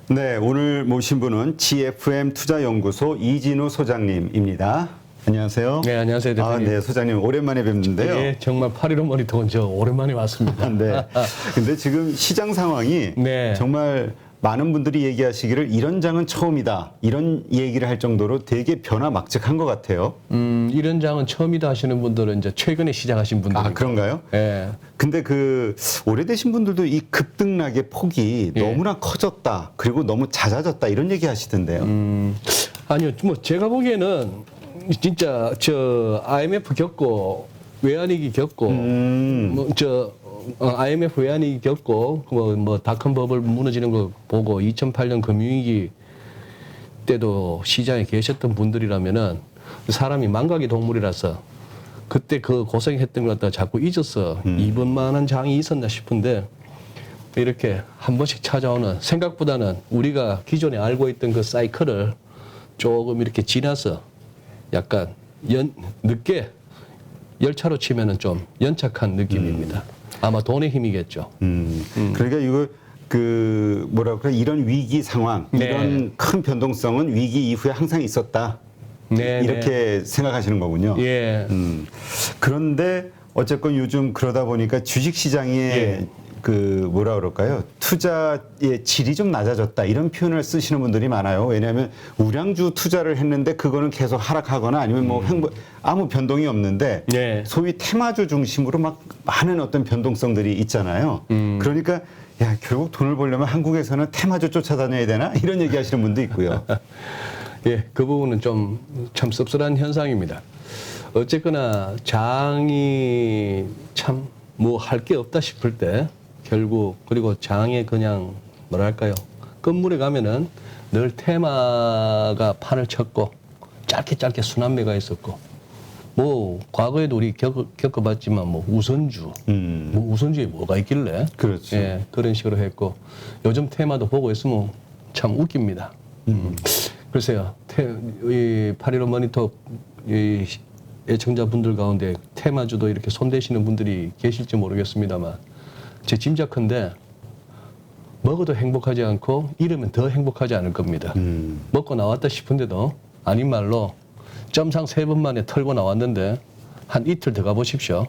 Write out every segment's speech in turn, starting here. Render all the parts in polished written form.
네, 오늘 모신 분은 GFM 투자연구소 이진우 소장님입니다. 안녕하세요. 네, 안녕하세요, 대표님. 네, 소장님 오랜만에 뵙는데요. 네, 정말 8.15 머니통은 저 오랜만에 왔습니다. 네. 근데 지금 시장 상황이 네. 정말 많은 분들이 얘기하시기를 이런 장은 처음이다. 이런 얘기를 할 정도로 되게 변화막측한 것 같아요. 이런 장은 처음이다 하시는 분들은 이제 최근에 시작하신 분들. 아, 그런가요? 네. 근데 그 오래되신 분들도 이 급등락의 폭이 예. 너무나 커졌다. 그리고 너무 잦아졌다. 이런 얘기 하시던데요. 아니요, 뭐 제가 보기에는 진짜 저 IMF 겪고 외환위기 겪고 IMF 외환위기 겪고 뭐 닷컴 버블 무너지는 거 보고 2008년 금융위기 때도 시장에 계셨던 분들이라면은 사람이 망각의 동물이라서 그때 그 고생했던 걸 갖다가 자꾸 잊어서 이번만한 장이 있었나 싶은데 이렇게 한 번씩 찾아오는 생각보다는 우리가 기존에 알고 있던 그 사이클을 조금 이렇게 지나서 약간 늦게 열차로 치면은 좀 연착한 느낌입니다. 아마 돈의 힘이겠죠. 그러니까 이거 그 뭐라 그래 이런 위기 상황, 네. 이런 큰 변동성은 위기 이후에 항상 있었다. 네, 이렇게 생각하시는 거군요. 예. 그런데 어쨌건 요즘 그러다 보니까 주식 시장에 예. 그 뭐라 그럴까요? 투자의 질이 좀 낮아졌다 이런 표현을 쓰시는 분들이 많아요. 왜냐하면 우량주 투자를 했는데 그거는 계속 하락하거나 아니면 뭐 아무 변동이 없는데 네. 소위 테마주 중심으로 막 많은 어떤 변동성들이 있잖아요. 그러니까 야 결국 돈을 벌려면 한국에서는 테마주 쫓아다녀야 되나 이런 얘기하시는 분도 있고요. 예, 그 부분은 좀 참 씁쓸한 현상입니다. 어쨌거나 장이 참 뭐 할 게 없다 싶을 때 결국 그리고 장에 그냥 뭐랄까요 건물에 가면은 늘 테마가 판을 쳤고 짧게 순환매가 있었고 뭐 과거에도 우리 겪어봤지만 뭐 우선주 뭐 우선주에 뭐가 있길래 그렇죠. 예, 그런 식으로 했고 요즘 테마도 보고 있으면 참 웃깁니다. 글쎄요, 이 8.15 머니터 이 애청자분들 가운데 테마주도 이렇게 손대시는 분들이 계실지 모르겠습니다만 제 짐작컨대 먹어도 행복하지 않고 이러면 더 행복하지 않을 겁니다. 먹고 나왔다 싶은데도 아닌 말로 점상 3번 만에 털고 나왔는데 한 이틀 더 가보십시오.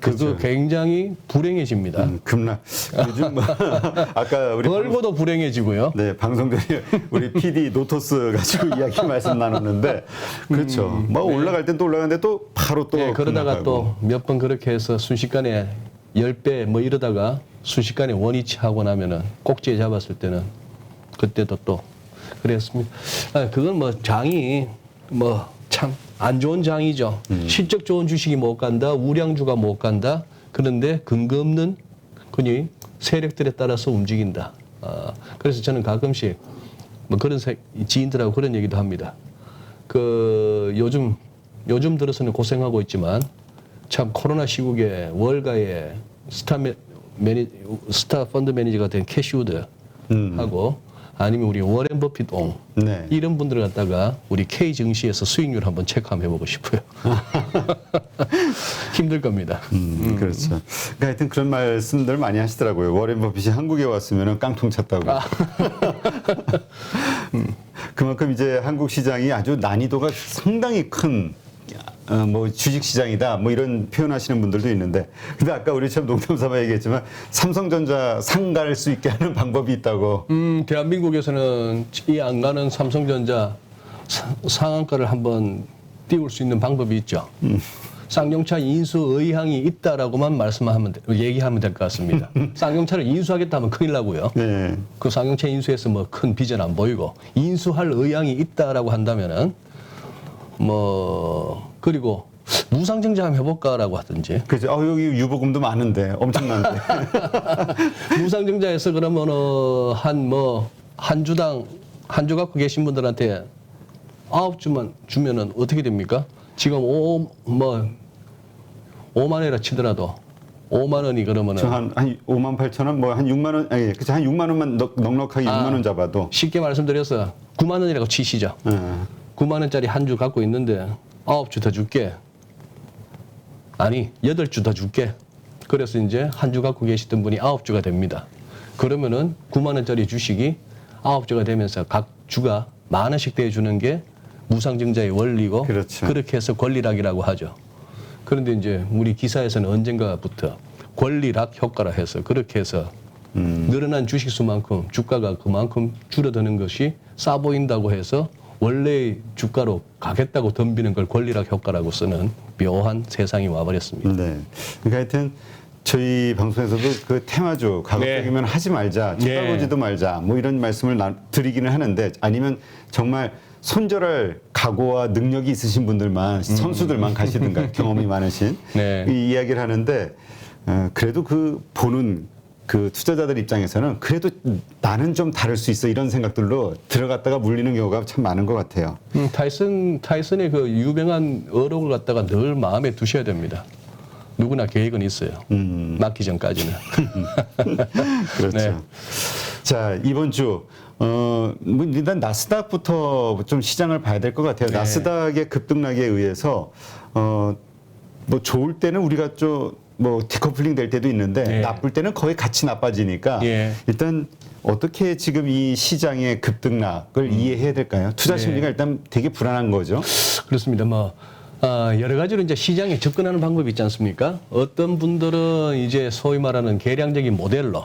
그거 그렇죠. 굉장히 불행해집니다. 급락. 요즘 뭐 아까 우리 벌고도 불행해지고요. 네, 방송 전에 우리 PD 노토스 가지고 이야기 말씀 나눴는데 그렇죠. 뭐 올라갈 땐 또 올라가는데 또 바로 또 네, 그러다가 급락하고. 또 몇 번 그렇게 해서 순식간에 10배 뭐 이러다가 순식간에 원위치 하고 나면은 꼭지에 잡았을 때는 그때도 또 그랬습니다. 아, 그건 뭐 장이 뭐 참 안 좋은 장이죠. 실적 좋은 주식이 못 간다, 우량주가 못 간다. 그런데 근거 없는 그니 세력들에 따라서 움직인다. 그래서 저는 가끔씩 뭐 그런 지인들하고 그런 얘기도 합니다. 그 요즘 들어서는 고생하고 있지만 참 코로나 시국에 월가의 스타 펀드 매니저가 된 캐시우드 하고 아니면 우리 워렌 버핏 옹 네. 이런 분들을 갖다가 우리 K 증시에서 수익률 한번 체크 한번 해보고 싶어요. 힘들 겁니다. 그렇죠. 그러니까 하여튼 그런 말씀들 많이 하시더라고요. 워렌 버핏이 한국에 왔으면 깡통 찼다고. 그만큼 이제 한국 시장이 아주 난이도가 상당히 큰 뭐 주식 시장이다 뭐 이런 표현하시는 분들도 있는데 근데 아까 우리 참 농담 삼아 얘기했지만 삼성전자 상갈 수 있게 하는 방법이 있다고. 대한민국에서는 이 안 가는 삼성전자 상한가를 한번 띄울 수 있는 방법이 있죠. 쌍용차 인수 의향이 있다라고만 얘기하면 될 것 같습니다. 쌍용차를 인수하겠다 하면 큰일 나고요. 네. 그 쌍용차 인수에서 뭐 큰 비전 안 보이고 인수할 의향이 있다라고 한다면은 뭐 그리고 무상증자 한번 해볼까라고 하든지. 그죠. 여기 유보금도 많은데 엄청난데. 무상증자에서 그러면 한 주 갖고 계신 분들한테 9주만 주면은 어떻게 됩니까? 지금 5만 원이라 치더라도 5만 원이 그러면은 한 5만 8천 원, 뭐 한 6만 원, 아니, 그쵸. 한 6만 원만 넉넉하게 6만 원 잡아도. 쉽게 말씀드려서 9만 원이라고 치시죠. 9만 원짜리 한 주 갖고 있는데 9주 더 줄게. 아니 8주 더 줄게. 그래서 이제 한 주 갖고 계시던 분이 9주가 됩니다. 그러면은 9만 원짜리 주식이 9주가 되면서 각 주가 10,000원씩 대주는 게 무상증자의 원리고 그렇죠. 그렇게 해서 권리락이라고 하죠. 그런데 이제 우리 기사에서는 언젠가부터 권리락 효과라 해서 그렇게 해서 늘어난 주식 수만큼 주가가 그만큼 줄어드는 것이 싸 보인다고 해서 원래 주가로 가겠다고 덤비는 걸 권리락 효과라고 쓰는 묘한 세상이 와버렸습니다. 네. 그러니까 하여튼 저희 방송에서도 그 테마주 가급적이면 하지 말자, 주가 네. 보지도 말자, 뭐 이런 말씀을 드리기는 하는데 아니면 정말 손절할 각오와 능력이 있으신 분들만 선수들만 가시든가 경험이 많으신 네. 이 이야기를 하는데 그래도 그 보는 그 투자자들 입장에서는 그래도 나는 좀 다를 수 있어 이런 생각들로 들어갔다가 물리는 경우가 참 많은 것 같아요. 타이슨의 그 유명한 어록을 갖다가 늘 마음에 두셔야 됩니다. 누구나 계획은 있어요. 맞기 전까지는. 그렇죠. 네. 자, 이번 주, 뭐 일단 나스닥부터 좀 시장을 봐야 될 것 같아요. 네. 나스닥의 급등락에 의해서, 뭐 좋을 때는 우리가 좀, 뭐 디커플링 될 때도 있는데, 네. 나쁠 때는 거의 같이 나빠지니까, 예. 일단 어떻게 지금 이 시장의 급등락을 이해해야 될까요? 투자 네. 심리가 일단 되게 불안한 거죠. 그렇습니다. 뭐 여러 가지로 이제 시장에 접근하는 방법이 있지 않습니까? 어떤 분들은 이제 소위 말하는 계량적인 모델로,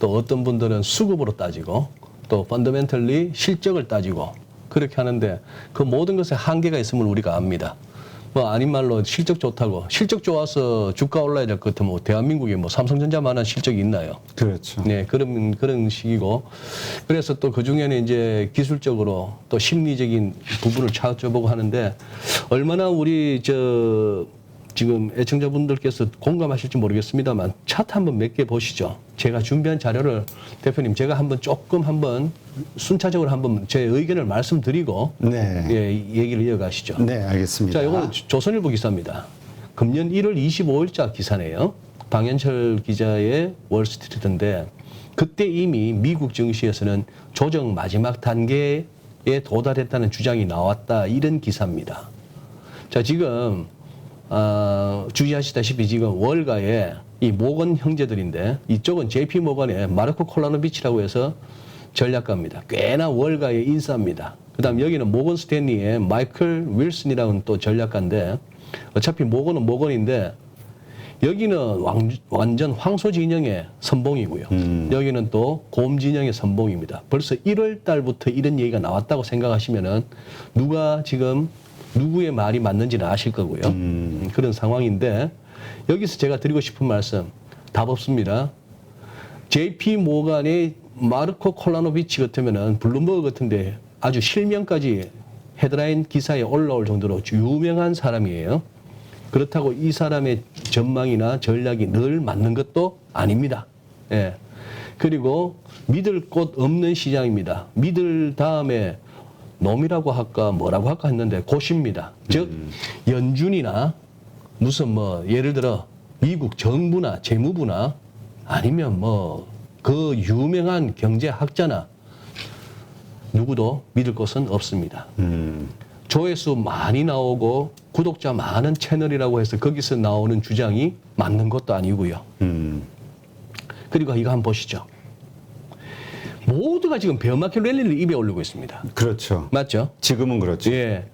또 어떤 분들은 수급으로 따지고, 또 펀더멘털리 실적을 따지고 그렇게 하는데 그 모든 것에 한계가 있음을 우리가 압니다. 뭐 아닌 말로 실적 좋다고 실적 좋아서 주가 올라야 될 것 같으면 뭐 대한민국에 뭐 삼성전자만한 실적이 있나요? 그렇죠. 네, 그런 식이고. 그래서 또 그 중에는 이제 기술적으로 또 심리적인 부분을 찾아보고 하는데 얼마나 우리 지금 애청자분들께서 공감하실지 모르겠습니다만 차트 한번 몇 개 보시죠. 제가 준비한 자료를 대표님 제가 한번 순차적으로 한번 제 의견을 말씀드리고 네. 예, 얘기를 이어가시죠. 네, 알겠습니다. 자, 이거는 조선일보 기사입니다. 금년 1월 25일자 기사네요. 방현철 기자의 월스트리트인데 그때 이미 미국 증시에서는 조정 마지막 단계에 도달했다는 주장이 나왔다. 이런 기사입니다. 자, 지금 주의하시다시피 지금 월가에 이 모건 형제들인데 이쪽은 JP 모건의 마르코 콜라노비치라고 해서 전략가입니다. 꽤나 월가의 인싸입니다. 그다음 여기는 모건 스탠리의 마이클 윌슨이라는 또 전략가인데 어차피 모건은 모건인데 여기는 완전 황소 진영의 선봉이고요. 여기는 또 곰 진영의 선봉입니다. 벌써 1월 달부터 이런 얘기가 나왔다고 생각하시면은 누가 지금 누구의 말이 맞는지는 아실 거고요. 그런 상황인데 여기서 제가 드리고 싶은 말씀 답 없습니다. JP 모간의 마르코 콜라노비치 같으면은 블룸버그 같은데 아주 실명까지 헤드라인 기사에 올라올 정도로 유명한 사람이에요. 그렇다고 이 사람의 전망이나 전략이 늘 맞는 것도 아닙니다. 예. 그리고 믿을 곳 없는 시장입니다. 믿을 다음에 놈이라고 할까 뭐라고 할까 했는데 곧입니다. 즉 연준이나 무슨 뭐 예를 들어 미국 정부나 재무부나 아니면 뭐 그 유명한 경제학자나 누구도 믿을 것은 없습니다. 조회수 많이 나오고 구독자 많은 채널이라고 해서 거기서 나오는 주장이 맞는 것도 아니고요. 그리고 이거 한번 보시죠. 모두가 지금 베어마켓 랠리를 입에 올리고 있습니다. 그렇죠. 맞죠? 지금은 그렇죠. 예.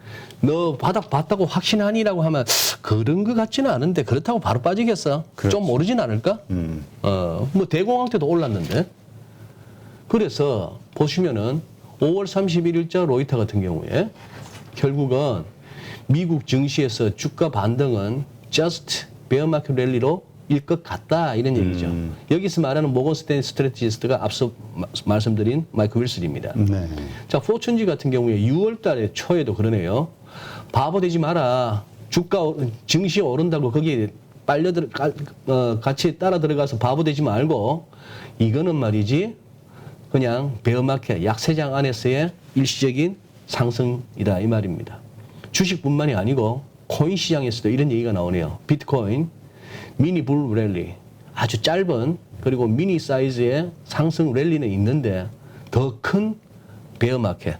너 바닥 봤다고 확신하니라고 하면 그런 것 같지는 않은데 그렇다고 바로 빠지겠어? 그렇죠. 좀 오르진 않을까? 뭐 대공황 때도 올랐는데. 그래서 보시면은 5월 31일자 로이터 같은 경우에 결국은 미국 증시에서 주가 반등은 just bear market rally로 일 것 같다 이런 얘기죠. 여기서 말하는 모건 스탠리 스트래티지스트가 앞서 말씀드린 마이클 윌슨입니다. 네. 자, 포춘지 같은 경우에 6월 달에 초에도 그러네요. 바보 되지 마라. 증시 오른다고 거기에 같이 따라 들어가서 바보 되지 말고 이거는 말이지 그냥 베어마켓 약세장 안에서의 일시적인 상승이다 이 말입니다. 주식뿐만이 아니고 코인 시장에서도 이런 얘기가 나오네요. 비트코인 미니 불 랠리 아주 짧은 그리고 미니 사이즈의 상승 랠리는 있는데 더 큰 베어마켓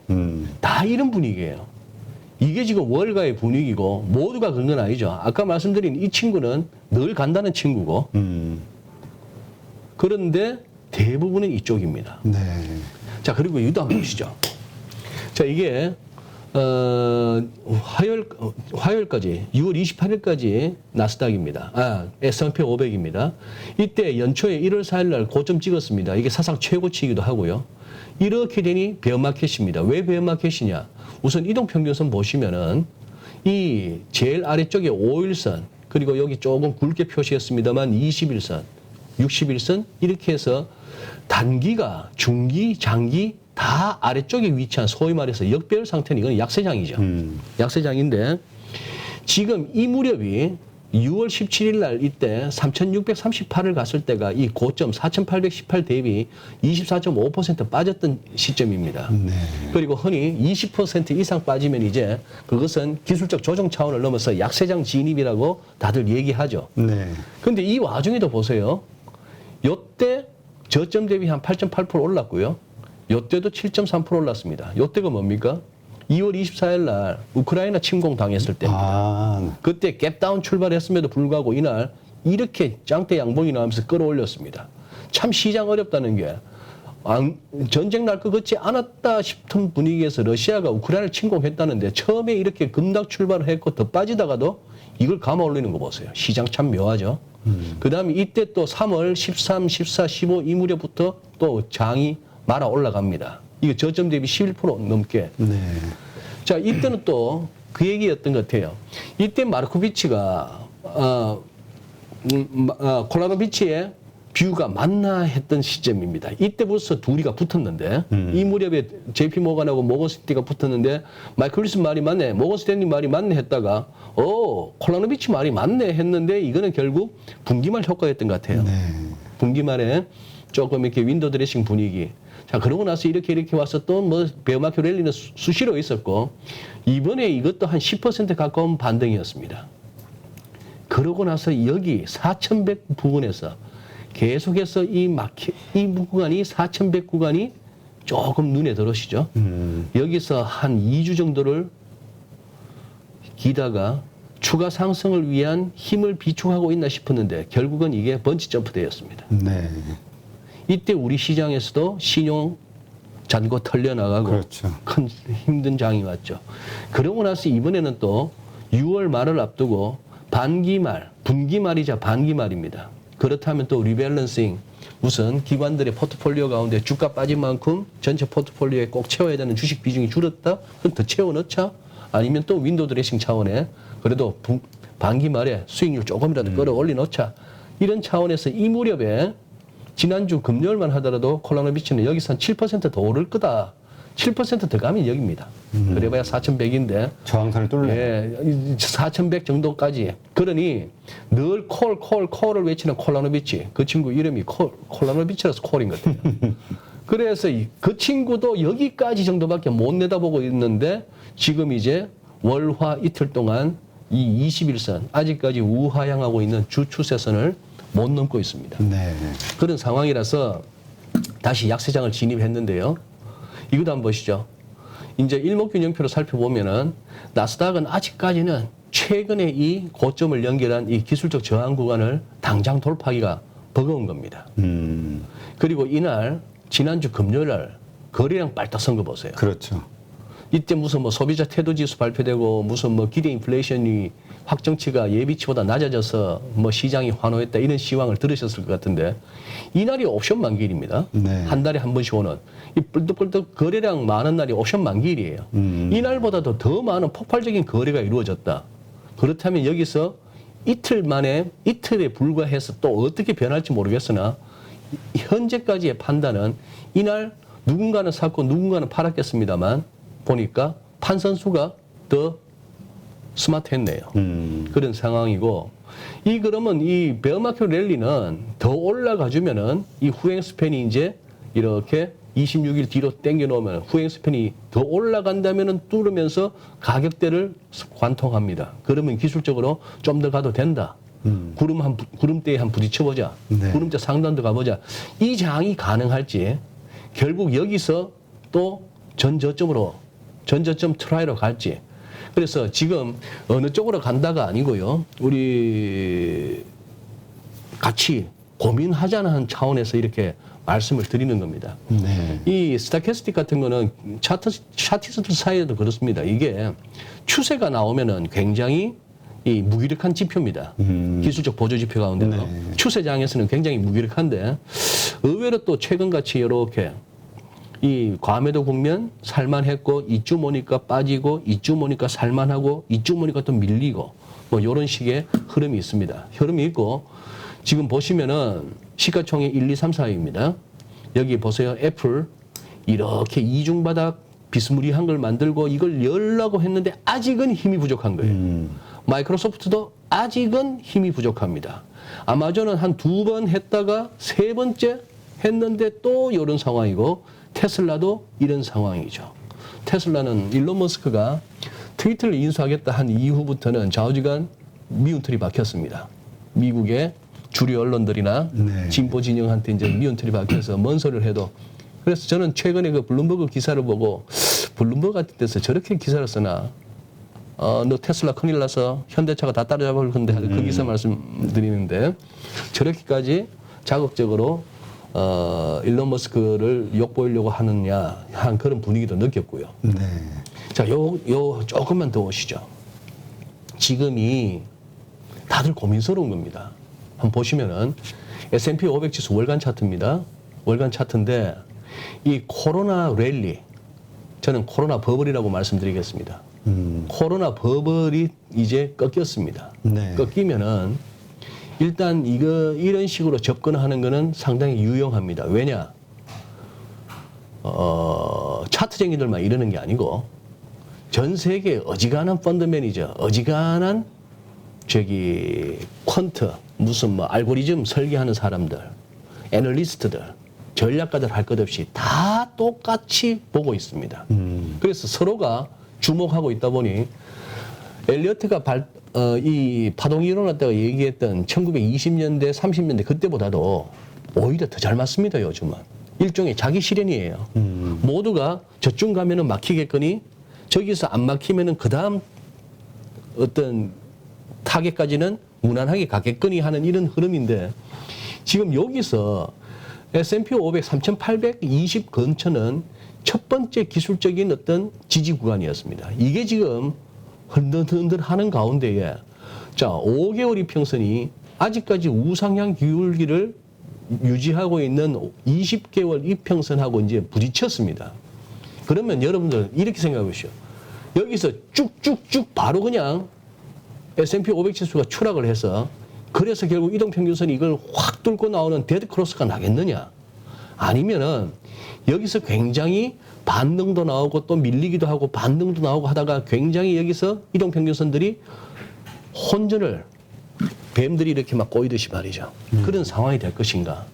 다 이런 분위기예요. 이게 지금 월가의 분위기고 모두가 그런 건 아니죠. 아까 말씀드린 이 친구는 늘 간다는 친구고 그런데 대부분은 이쪽입니다. 네. 자, 그리고 이것도 한번 보시죠. 자, 이게 화요일까지 6월 28일까지 나스닥입니다. S&P 500입니다. 이때 연초에 1월 4일 날 고점 찍었습니다. 이게 사상 최고치이기도 하고요. 이렇게 되니 베어마켓입니다. 왜 베어마켓이냐? 우선 이동평균선 보시면은 이 제일 아래쪽에 5일선 그리고 여기 조금 굵게 표시했습니다만 21선, 61선 이렇게 해서 단기가 중기, 장기 다 아래쪽에 위치한 소위 말해서 역배열 상태는 이건 약세장이죠. 약세장인데 지금 이 무렵이 6월 17일 날 이때 3,638을 갔을 때가 이 고점 4,818 대비 24.5% 빠졌던 시점입니다. 네. 그리고 흔히 20% 이상 빠지면 이제 그것은 기술적 조정 차원을 넘어서 약세장 진입이라고 다들 얘기하죠. 네. 근데 이 와중에도 보세요. 요때 저점 대비 한 8.8% 올랐고요. 요때도 7.3% 올랐습니다. 요때가 뭡니까? 2월 24일 날 우크라이나 침공 당했을 때입니다. 그때 갭다운 출발했음에도 불구하고 이날 이렇게 짱대 양봉이 나오면서 끌어올렸습니다. 참 시장 어렵다는 게 전쟁 날 것 같지 않았다 싶은 분위기에서 러시아가 우크라이나를 침공했다는데 처음에 이렇게 급락 출발을 했고 더 빠지다가도 이걸 감아 올리는 거 보세요. 시장 참 묘하죠. 그 다음에 이때 또 3월 13, 14, 15 이 무렵부터 또 장이 말아 올라갑니다. 이거 저점 대비 11% 넘게. 네. 자, 이때는 또 그 얘기였던 것 같아요. 이때 마르코비치가 콜라노비치의 뷰가 맞나 했던 시점입니다. 이때 벌써 둘이가 붙었는데 이 무렵에 JP 모건하고 모건 스탠리가 붙었는데 마이클 윌슨 말이 맞네, 모건 스탠리 말이 맞네 했다가 콜라노비치 말이 맞네 했는데 이거는 결국 분기말 효과였던 것 같아요. 네. 분기말에 조금 이렇게 윈도우 드레싱 분위기. 자, 그러고 나서 이렇게 와서 또 뭐 베어마켓 랠리는 수시로 있었고 이번에 이것도 한 10% 가까운 반등이었습니다. 그러고 나서 여기 4,100 부근에서 계속해서 이 구간이 4,100 구간이 조금 눈에 들어오시죠. 여기서 한 2주 정도를 기다가 추가 상승을 위한 힘을 비축하고 있나 싶었는데 결국은 이게 번지 점프 대였습니다. 네. 이때 우리 시장에서도 신용 잔고 털려나가고 그렇죠. 큰 힘든 장이 왔죠. 그러고 나서 이번에는 또 6월 말을 앞두고 반기말, 분기말이자 반기말입니다. 그렇다면 또 리밸런싱, 무슨 기관들의 포트폴리오 가운데 주가 빠진 만큼 전체 포트폴리오에 꼭 채워야 되는 주식 비중이 줄었다? 그럼 더 채워 넣자? 아니면 또 윈도우 드레싱 차원에 그래도 반기말에 수익률 조금이라도 끌어올려 놓자? 이런 차원에서 이 무렵에 지난주 금요일만 하더라도 콜라노비치는 여기서 한 7% 더 오를 거다. 7% 더 가면 여기입니다. 그래봐야 4,100인데. 저항선을 뚫네. 예, 4,100 정도까지. 그러니 늘 콜을 외치는 콜라노비치. 그 친구 이름이 콜라노비치라서 콜인 것 같아요. 그래서 그 친구도 여기까지 정도밖에 못 내다보고 있는데 지금 이제 월화 이틀 동안 이 21선 아직까지 우하향하고 있는 주 추세선을 못 넘고 있습니다. 네. 그런 상황이라서 다시 약세장을 진입했는데요. 이것도 한번 보시죠. 이제 일목균형표로 살펴보면은 나스닥은 아직까지는 최근에 이 고점을 연결한 이 기술적 저항 구간을 당장 돌파하기가 버거운 겁니다. 그리고 이날 지난주 금요일 날 거래량 빨딱 선 거 보세요. 그렇죠. 이때 무슨 뭐 소비자 태도 지수 발표되고 무슨 뭐 기대 인플레이션이 확정치가 예비치보다 낮아져서 뭐 시장이 환호했다 이런 시황을 들으셨을 것 같은데 이날이 옵션 만기일입니다. 네. 한 달에 한 번씩 오는 이 뿔떡뿔떡 거래량 많은 날이 옵션 만기일이에요. 이날보다도 더 많은 폭발적인 거래가 이루어졌다. 그렇다면 여기서 이틀 만에 이틀에 불과해서 또 어떻게 변할지 모르겠으나 현재까지의 판단은 이날 누군가는 샀고 누군가는 팔았겠습니다만 보니까 판선수가 더 스마트했네요. 그런 상황이고 그러면 이 베어마켓 랠리는 더 올라가주면은 이 후행 스팬이 이제 이렇게 26일 뒤로 당겨 놓으면 후행 스팬이 더 올라간다면은 뚫으면서 가격대를 관통합니다. 그러면 기술적으로 좀 더 가도 된다. 구름대에 한 부딪혀보자. 네. 구름대 상단도 가보자. 이 장이 가능할지 결국 여기서 또 전저점 트라이로 갈지. 그래서 지금 어느 쪽으로 간다가 아니고요. 우리 같이 고민하자는 차원에서 이렇게 말씀을 드리는 겁니다. 네. 이 스타캐스틱 같은 거는 차티스트 사이에도 그렇습니다. 이게 추세가 나오면은 굉장히 이 무기력한 지표입니다. 기술적 보조 지표 가운데도 네. 추세장에서는 굉장히 무기력한데 의외로 또 최근같이 이렇게 이 과매도 국면 살만했고 이쯤 오니까 빠지고 이쯤 오니까 살만하고 이쯤 오니까 또 밀리고 뭐 이런 식의 흐름이 있습니다. 흐름이 있고 지금 보시면은 시가총액 1, 2, 3, 4위입니다. 여기 보세요. 애플 이렇게 이중바닥 비스무리한 걸 만들고 이걸 열라고 했는데 아직은 힘이 부족한 거예요. 마이크로소프트도 아직은 힘이 부족합니다. 아마존은 한 2번 했다가 3번째 했는데 또 이런 상황이고 테슬라도 이런 상황이죠. 테슬라는 일론 머스크가 트위터를 인수하겠다 한 이후부터는 좌우지간 미운 틀이 박혔습니다. 미국의 주류 언론들이나 네. 진보 진영한테 이제 미운 틀이 박혀서 뭔 소리를 해도 그래서 저는 최근에 그 블룸버그 기사를 보고 블룸버그 같은 데서 저렇게 기사를 쓰나 너 테슬라 큰일 나서 현대차가 다 따라잡을 건데 그 기사 말씀드리는데 저렇게까지 자극적으로 일론 머스크를 욕보이려고 하느냐 한 그런 분위기도 느꼈고요. 네. 자, 요 조금만 더 오시죠. 지금이 다들 고민스러운 겁니다. 한번 보시면은 S&P 500 지수 월간 차트입니다. 월간 차트인데 이 코로나 랠리, 저는 코로나 버블이라고 말씀드리겠습니다. 코로나 버블이 이제 꺾였습니다. 네. 꺾이면은 일단 이런 식으로 접근하는 거는 상당히 유용합니다. 왜냐? 차트쟁이들만 이러는 게 아니고 전 세계 어지간한 펀드 매니저, 어지간한 퀀트, 무슨 뭐 알고리즘 설계하는 사람들, 애널리스트들, 전략가들 할 것 없이 다 똑같이 보고 있습니다. 그래서 서로가 주목하고 있다 보니 엘리어트가 이 파동이 일어났다가 얘기했던 1920년대, 30년대 그때보다도 오히려 더 잘 맞습니다, 요즘은. 일종의 자기 실현이에요. 모두가 저쯤 가면은 막히겠거니 저기서 안 막히면은 그 다음 어떤 타겟까지는 무난하게 가겠거니 하는 이런 흐름인데 지금 여기서 S&P 500 3,820 근처는 첫 번째 기술적인 어떤 지지 구간이었습니다. 이게 지금 흔들흔들 하는 가운데에 자, 5개월 이평선이 아직까지 우상향 기울기를 유지하고 있는 20개월 이평선하고 이제 부딪혔습니다. 그러면 여러분들 이렇게 생각해 보시오. 여기서 쭉쭉쭉 바로 그냥 S&P 500 지수가 추락을 해서 그래서 결국 이동평균선이 이걸 확 뚫고 나오는 데드크로스가 나겠느냐? 아니면은 여기서 굉장히 반등도 나오고 또 밀리기도 하고 반등도 나오고 하다가 굉장히 여기서 이동평균선들이 혼전을 뱀들이 이렇게 막 꼬이듯이 말이죠. 그런 상황이 될 것인가.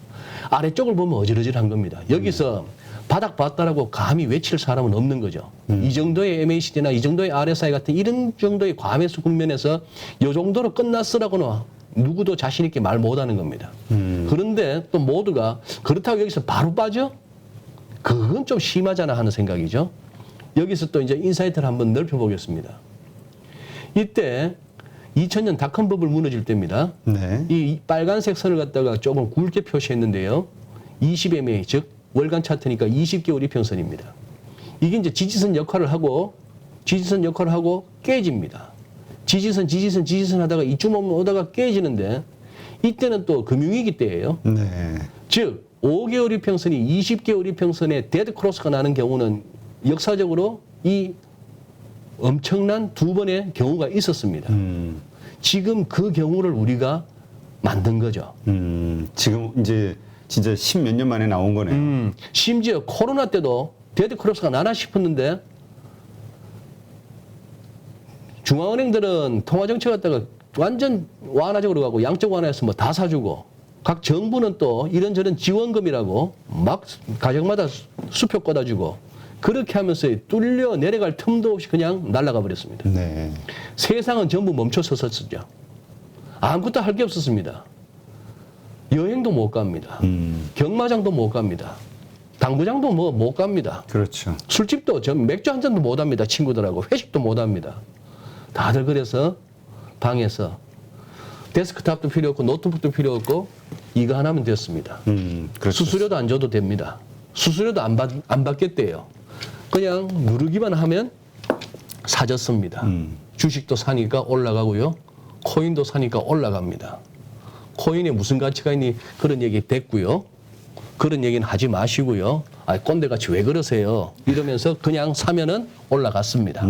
아래쪽을 보면 어질어질한 겁니다. 여기서 바닥 봤다라고 감히 외칠 사람은 없는 거죠. 이 정도의 MACD나 이 정도의 RSI 같은 이런 정도의 과매수 국면에서 이 정도로 끝났으라고는 누구도 자신 있게 말 못하는 겁니다. 그런데 또 모두가 그렇다고 여기서 바로 빠져? 그건 좀 심하잖아 하는 생각이죠. 여기서 또 이제 인사이트를 한번 넓혀보겠습니다. 이때 2000년 닷컴 버블 무너질 때입니다. 네. 이 빨간색 선을 갖다가 조금 굵게 표시했는데요. 20MA, 즉 월간 차트니까 20개월 이평선입니다. 이게 이제 지지선 역할을 하고 깨집니다. 지지선 하다가 이쯤 오다가 깨지는데 이때는 또 금융위기 때예요. 네. 즉 5개월 이평선이 20개월 이평선에 데드 크로스가 나는 경우는 역사적으로 이 엄청난 두 번의 경우가 있었습니다. 지금 그 경우를 우리가 만든 거죠. 지금 이제 진짜 10몇 년 만에 나온 거네요. 심지어 코로나 때도 데드 크로스가 나나 싶었는데 중앙은행들은 통화정책 갖다가 완전 완화적으로 가고 양적 완화해서 뭐 다 사주고 각 정부는 또 이런저런 지원금이라고 막 가정마다 수표 꽂아주고 그렇게 하면서 뚫려 내려갈 틈도 없이 그냥 날아가 버렸습니다. 네. 세상은 전부 멈춰 섰었죠. 아무것도 할 게 없었습니다. 여행도 못 갑니다. 경마장도 못 갑니다. 당구장도 뭐 못 갑니다. 그렇죠. 술집도 맥주 한 잔도 못 합니다. 친구들하고 회식도 못 합니다. 다들 그래서 방에서 데스크탑도 필요 없고 노트북도 필요 없고 이거 하나면 됐습니다. 그렇죠. 수수료도 안 줘도 됩니다. 수수료도 안 받겠대요. 그냥 누르기만 하면 사졌습니다. 주식도 사니까 올라가고요. 코인도 사니까 올라갑니다. 코인에 무슨 가치가 있니? 그런 얘기 됐고요. 그런 얘기는 하지 마시고요. 아, 꼰대같이 왜 그러세요? 이러면서 그냥 사면은 올라갔습니다.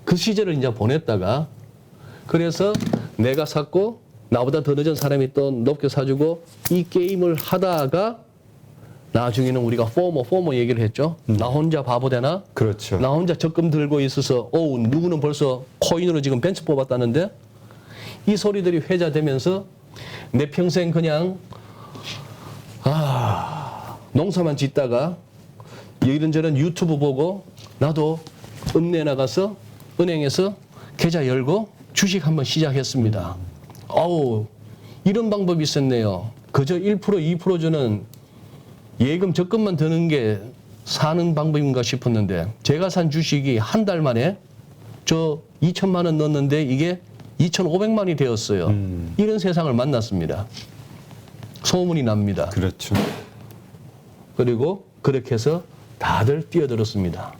그 시절을 이제 보냈다가 그래서 내가 샀고 나보다 더 늦은 사람이 또 높게 사주고 이 게임을 하다가 나중에는 우리가 포모 얘기를 했죠. 나 혼자 바보 되나? 그렇죠. 나 혼자 적금 들고 있어서 누구는 벌써 코인으로 지금 벤츠 뽑았다는데 이 소리들이 회자되면서 내 평생 그냥 농사만 짓다가 이런저런 유튜브 보고 나도 읍내 나가서 은행에서 계좌 열고 주식 한번 시작했습니다. 이런 방법이 있었네요. 그저 1% 2% 주는 예금 적금만 드는 게 사는 방법인가 싶었는데 제가 산 주식이 한 달 만에 저 2천만 원 넣었는데 이게 2,500만이 되었어요. 이런 세상을 만났습니다. 소문이 납니다. 그렇죠. 그리고 그렇게 해서 다들 뛰어들었습니다.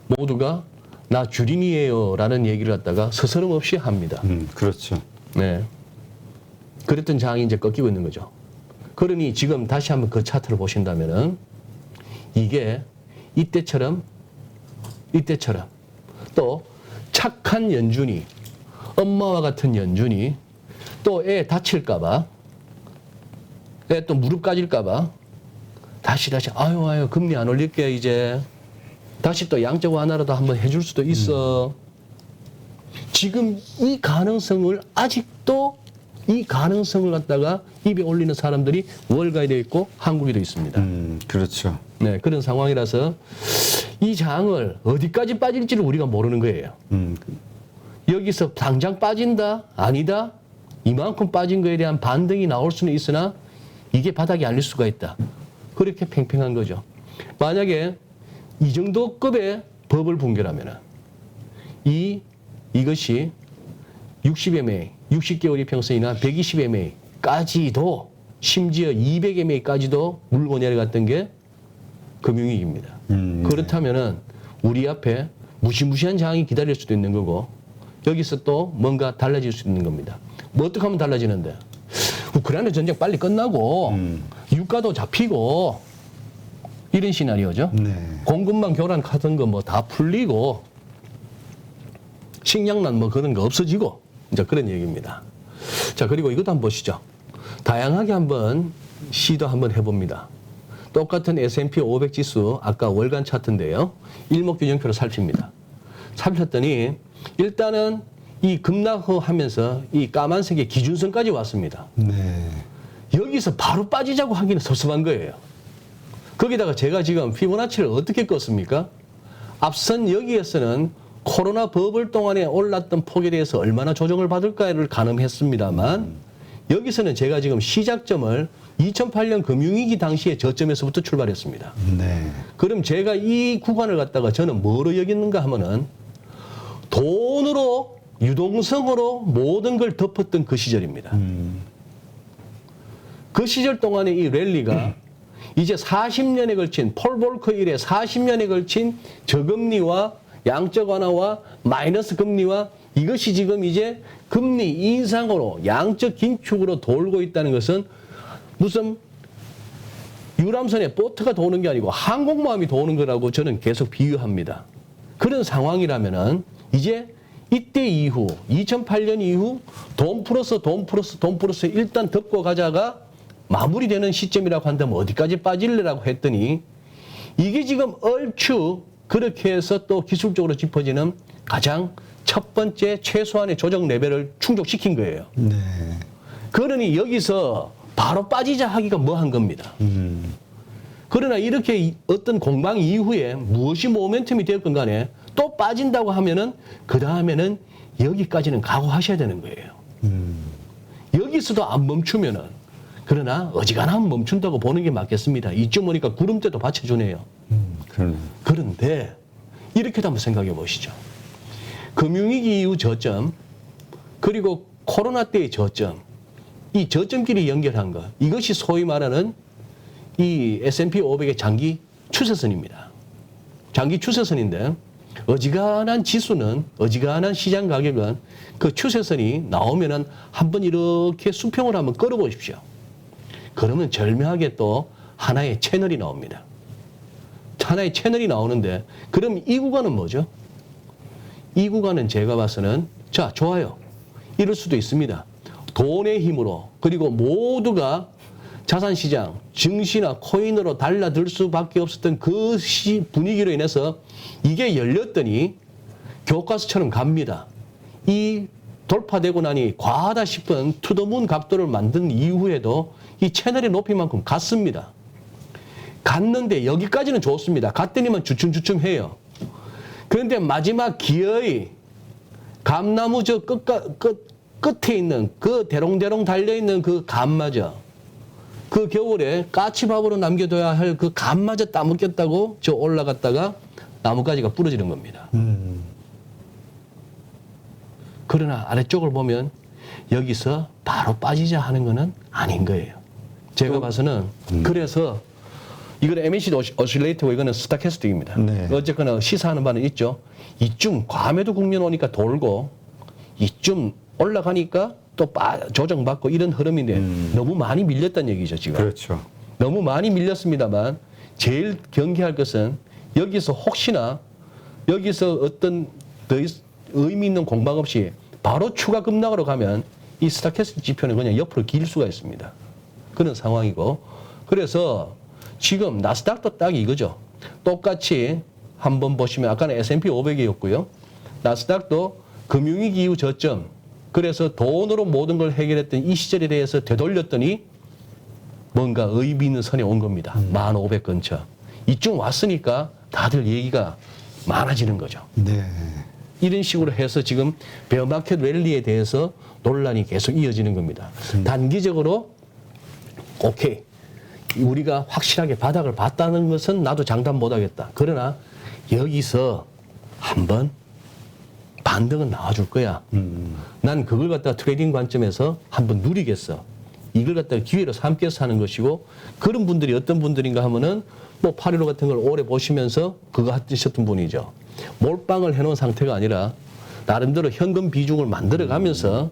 모두가 나 주린이에요 라는 얘기를 갖다가 스스럼 없이 합니다. 그렇죠. 네. 그랬던 장이 이제 꺾이고 있는 거죠. 그러니 지금 다시 한번 그 차트를 보신다면은 이게 이때처럼 또 착한 연준이 엄마와 같은 연준이 또 애 다칠까봐 애 또 무릎 까질까봐 다시 아유 금리 안 올릴게 이제 다시 또 양적 완화라도 한번 해줄 수도 있어. 지금 이 가능성을 아직도 이 가능성을 갖다가 입에 올리는 사람들이 월가에 되어 있고 한국에도 있습니다. 그렇죠. 네, 그런 상황이라서 이 장을 어디까지 빠질지를 우리가 모르는 거예요. 여기서 당장 빠진다? 아니다? 이만큼 빠진 거에 대한 반등이 나올 수는 있으나 이게 바닥이 아닐 수가 있다. 그렇게 팽팽한 거죠. 만약에 이 정도 급의 버블 붕괴라면은 이것이 60MA, 60개월 이평선이나 120MA까지도 심지어 200MA까지도 물고 내려갔던 게 금융위기입니다. 그렇다면은 우리 앞에 무시무시한 장이 기다릴 수도 있는 거고 여기서 또 뭔가 달라질 수 있는 겁니다. 뭐 어떻게 하면 달라지는데? 우크라이나 전쟁 빨리 끝나고 유가도 잡히고 이런 시나리오죠. 네. 공급망 교란하던 거 뭐 다 풀리고 식량난 뭐 그런 거 없어지고 이제 그런 얘기입니다. 자, 그리고 이것도 한번 보시죠. 다양하게 한번 시도 한번 해봅니다. 똑같은 S&P 500 지수 아까 월간 차트인데요. 일목균형표를 살핍니다. 살폈더니 일단은 이 급락하면서 이 까만색의 기준선까지 왔습니다. 네. 여기서 바로 빠지자고 하기는 섭섭한 거예요. 거기다가 제가 지금 피보나치를 어떻게 껐습니까? 앞선 여기에서는 코로나 버블 동안에 올랐던 폭에 대해서 얼마나 조정을 받을까를 가늠했습니다만 여기서는 제가 지금 시작점을 2008년 금융위기 당시의 저점에서부터 출발했습니다. 네. 그럼 제가 이 구간을 갖다가 저는 뭐로 여겼는가 하면은 돈으로 유동성으로 모든 걸 덮었던 그 시절입니다. 그 시절 동안에 이 랠리가 이제 40년에 걸친 폴 볼커 이래 40년에 걸친 저금리와 양적 완화와 마이너스 금리와 이것이 지금 이제 금리 인상으로 양적 긴축으로 돌고 있다는 것은 무슨 유람선에 보트가 도는 게 아니고 항공모함이 도는 거라고 저는 계속 비유합니다. 그런 상황이라면은 이제 이때 이후 2008년 이후 돈 플러스 일단 덮고 가자가 마무리되는 시점이라고 한다면 어디까지 빠질래라고 했더니 이게 지금 얼추 그렇게 해서 또 기술적으로 짚어지는 가장 첫 번째 최소한의 조정 레벨을 충족시킨 거예요. 네. 그러니 여기서 바로 빠지자 하기가 뭐한 겁니다. 그러나 이렇게 어떤 공방 이후에 무엇이 모멘텀이 되었건 간에 또 빠진다고 하면은 그 다음에는 여기까지는 각오하셔야 되는 거예요. 여기서도 안 멈추면은 그러나 어지간하면 멈춘다고 보는 게 맞겠습니다. 이쯤 오니까 구름대도 받쳐주네요. 그러네. 그런데 이렇게도 한번 생각해 보시죠. 금융위기 이후 저점 그리고 코로나 때의 저점 이 저점끼리 연결한 것. 이것이 소위 말하는 이 S&P 500의 장기 추세선입니다. 장기 추세선인데 어지간한 지수는, 어지간한 시장 가격은 그 추세선이 나오면은 한번 이렇게 수평을 한번 끌어보십시오. 그러면 절묘하게 또 하나의 채널이 나옵니다. 하나의 채널이 나오는데 그럼 이 구간은 뭐죠? 이 구간은 제가 봐서는 자, 좋아요. 이럴 수도 있습니다. 돈의 힘으로 그리고 모두가 자산시장, 증시나 코인으로 달라들 수밖에 없었던 그 분위기로 인해서 이게 열렸더니 교과서처럼 갑니다. 이 돌파되고 나니 과하다 싶은 투더문 각도를 만든 이후에도 이 채널의 높이만큼 갔습니다. 갔는데 여기까지는 좋습니다. 갔더니만 주춤주춤해요. 그런데 마지막 기어이 감나무 저 끝에 있는 그 대롱대롱 달려있는 그 감마저, 그 겨울에 까치밥으로 남겨둬야 할 그 감마저 따먹겠다고 저 올라갔다가 나뭇가지가 부러지는 겁니다. 그러나 아래쪽을 보면 여기서 바로 빠지자 하는 거는 아닌 거예요. 제가 봐서는 그래서 이건 MACD 오실레이터고 이거는 스타캐스틱입니다. 네. 어쨌거나 시사하는 바는 있죠. 이쯤 과매도 국면 오니까 돌고 이쯤 올라가니까 또 조정받고 이런 흐름인데 너무 많이 밀렸다는 얘기죠, 지금. 그렇죠. 너무 많이 밀렸습니다만 제일 경계할 것은 여기서 혹시나 여기서 어떤 더 의미 있는 공방 없이 바로 추가 급락으로 가면 이 스타캐스틱 지표는 그냥 옆으로 길 수가 있습니다. 그런 상황이고 그래서 지금 나스닥도 딱 이거죠. 똑같이 한번 보시면 아까는 S&P 500이었고요. 나스닥도 금융위기 이후 저점. 그래서 돈으로 모든 걸 해결했던 이 시절에 대해서 되돌렸더니 뭔가 의미 있는 선에 온 겁니다. 1500 근처. 이쯤 왔으니까 다들 얘기가 많아지는 거죠. 네. 이런 식으로 해서 지금 베어마켓 랠리에 대해서 논란이 계속 이어지는 겁니다. 단기적으로 오케이. 우리가 확실하게 바닥을 봤다는 것은 나도 장담 못하겠다. 그러나 여기서 한번 반등은 나와줄 거야. 난 그걸 갖다가 트레이딩 관점에서 한번 누리겠어. 이걸 갖다가 기회로 삼겠어 하는 것이고 그런 분들이 어떤 분들인가 하면은 뭐 815 같은 걸 오래 보시면서 그거 하셨던 분이죠. 몰빵을 해놓은 상태가 아니라 나름대로 현금 비중을 만들어가면서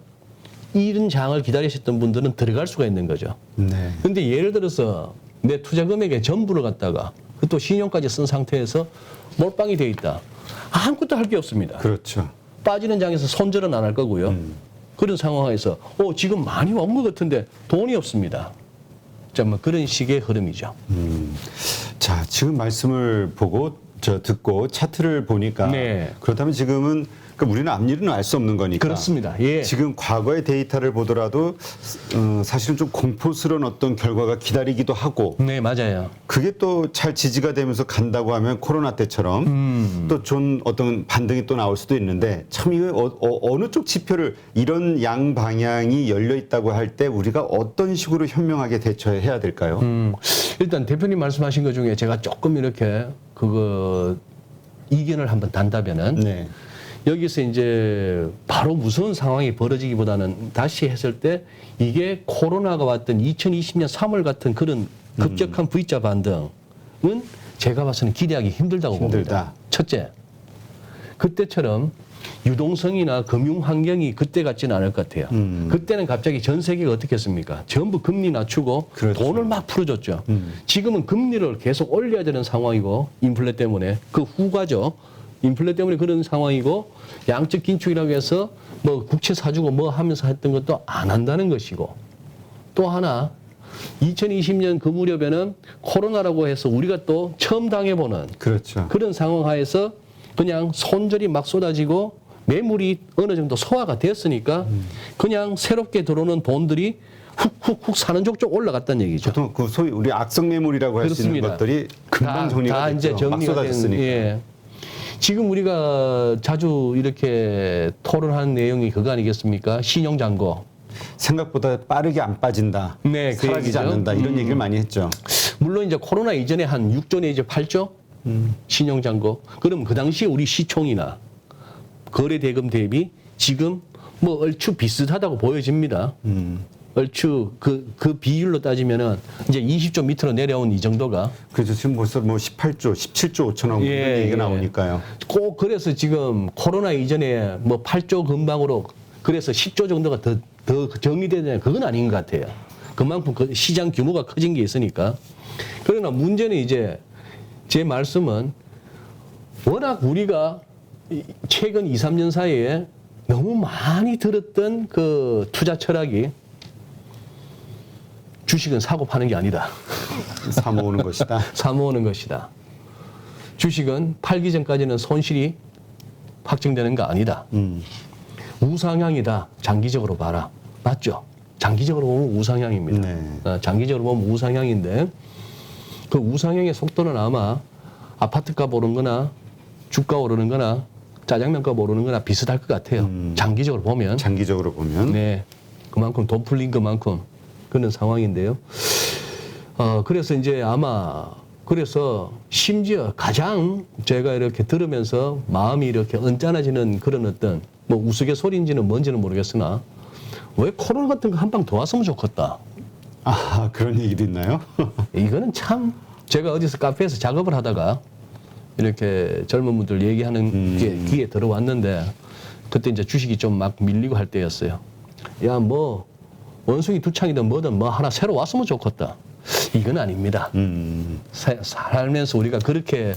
이런 장을 기다리셨던 분들은 들어갈 수가 있는 거죠. 네. 근데 예를 들어서 내 투자 금액의 전부를 갖다가 또 신용까지 쓴 상태에서 몰빵이 돼 있다. 아무것도 할 게 없습니다. 그렇죠. 빠지는 장에서 손절은 안 할 거고요. 그런 상황에서 지금 많이 온 것 같은데 돈이 없습니다. 자, 뭐 그런 식의 흐름이죠. 자, 지금 말씀을 보고 듣고 차트를 보니까 네. 그렇다면 지금은 그러니까 우리는 앞일은 알 수 없는 거니까. 그렇습니다. 예. 지금 과거의 데이터를 보더라도 사실은 좀 공포스러운 어떤 결과가 기다리기도 하고 네, 맞아요. 그게 또 잘 지지가 되면서 간다고 하면 코로나 때처럼 또 좀 어떤 반등이 또 나올 수도 있는데 참 이거 어느 쪽 지표를 이런 양 방향이 열려 있다고 할 때 우리가 어떤 식으로 현명하게 대처해야 될까요? 일단 대표님 말씀하신 것 중에 제가 조금 이렇게 이견을 한번 단다면은 네. 여기서 이제 바로 무서운 상황이 벌어지기보다는 다시 했을 때 이게 코로나가 왔던 2020년 3월 같은 그런 급격한 V자 반등은 제가 봐서는 기대하기 힘들다고 봅니다. 첫째, 그때처럼 유동성이나 금융 환경이 그때 같지는 않을 것 같아요. 그때는 갑자기 전 세계가 어떻게 했습니까? 전부 금리 낮추고 그렇죠. 돈을 막 풀어줬죠. 지금은 금리를 계속 올려야 되는 상황이고 인플레 때문에 그 후과죠. 인플레 때문에 그런 상황이고 양적 긴축이라고 해서 뭐 국채 사주고 뭐 하면서 했던 것도 안 한다는 것이고 또 하나 2020년 그 무렵에는 코로나라고 해서 우리가 또 처음 당해보는 그렇죠. 그런 상황 하에서 그냥 손절이 막 쏟아지고 매물이 어느 정도 소화가 됐으니까 그냥 새롭게 들어오는 돈들이 훅훅훅 사는 족족 올라갔다는 얘기죠. 보통 그 소위 우리 악성 매물이라고 할 수 있는 그렇습니다. 것들이 금방 정리가 다 이제 됐죠. 막 정리가 쏟아졌으니까. 예. 지금 우리가 자주 이렇게 토론하는 내용이 그거 아니겠습니까? 신용잔고. 생각보다 빠르게 안 빠진다. 네, 그 사라지지 얘기죠. 않는다. 이런 얘기를 많이 했죠. 물론 이제 코로나 이전에 한 6조 내지 8조 신용잔고. 그럼 그 당시에 우리 시총이나 거래 대금 대비 지금 뭐 얼추 비슷하다고 보여집니다. 얼추 그 비율로 따지면은 이제 20조 밑으로 내려온 이 정도가 그렇죠. 지금 벌써 뭐 18조, 17조 5천억 예, 얘기가 예. 나오니까요. 꼭 그래서 지금 코로나 이전에 뭐 8조 근방으로 그래서 10조 정도가 더 정리되냐 그건 아닌 것 같아요. 그만큼 그 시장 규모가 커진 게 있으니까. 그러나 문제는 이제 제 말씀은 워낙 우리가 최근 2, 3년 사이에 너무 많이 들었던 그 투자 철학이 주식은 사고 파는 게 아니다. 사 모으는 것이다. 사 모으는 것이다. 주식은 팔기 전까지는 손실이 확정되는 거 아니다. 우상향이다. 장기적으로 봐라. 맞죠? 장기적으로 보면 우상향입니다. 네. 장기적으로 보면 우상향인데 그 우상향의 속도는 아마 아파트값 오른 거나 주가 오르는 거나 짜장면값 오르는 거나 비슷할 것 같아요. 장기적으로 보면. 장기적으로 보면. 네. 그만큼 돈 풀린 그만큼 그런 상황인데요. 그래서 이제 아마 그래서 심지어 가장 제가 이렇게 들으면서 마음이 이렇게 언짢아지는 그런 어떤 뭐 우스갯소리인지는 뭔지는 모르겠으나 왜 코로나 같은 거 한 방 더 왔으면 좋겠다. 아, 그런 얘기도 있나요? 이거는 참 제가 어디서 카페에서 작업을 하다가 이렇게 젊은 분들 얘기하는 게 귀에 들어왔는데 그때 이제 주식이 좀 막 밀리고 할 때였어요. 야, 뭐 원숭이 두 창이든 뭐든 뭐 하나 새로 왔으면 좋겠다. 이건 아닙니다. 살면서 우리가 그렇게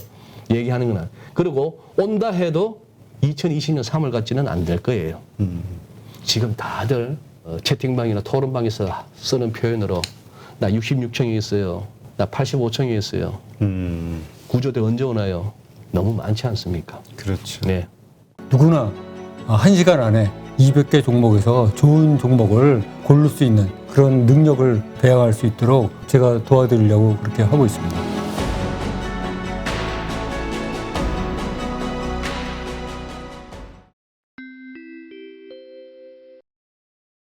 얘기하는 건 그리고 온다 해도 2020년 3월 같지는 안 될 거예요. 지금 다들 채팅방이나 토론방에서 쓰는 표현으로 나 66층에 있어요. 나 85층에 있어요. 구조대 언제 오나요? 너무 많지 않습니까? 그렇죠. 네. 누구나 1시간 안에 200개 종목에서 좋은 종목을 고를 수 있는 그런 능력을 배양할 수 있도록 제가 도와드리려고 그렇게 하고 있습니다.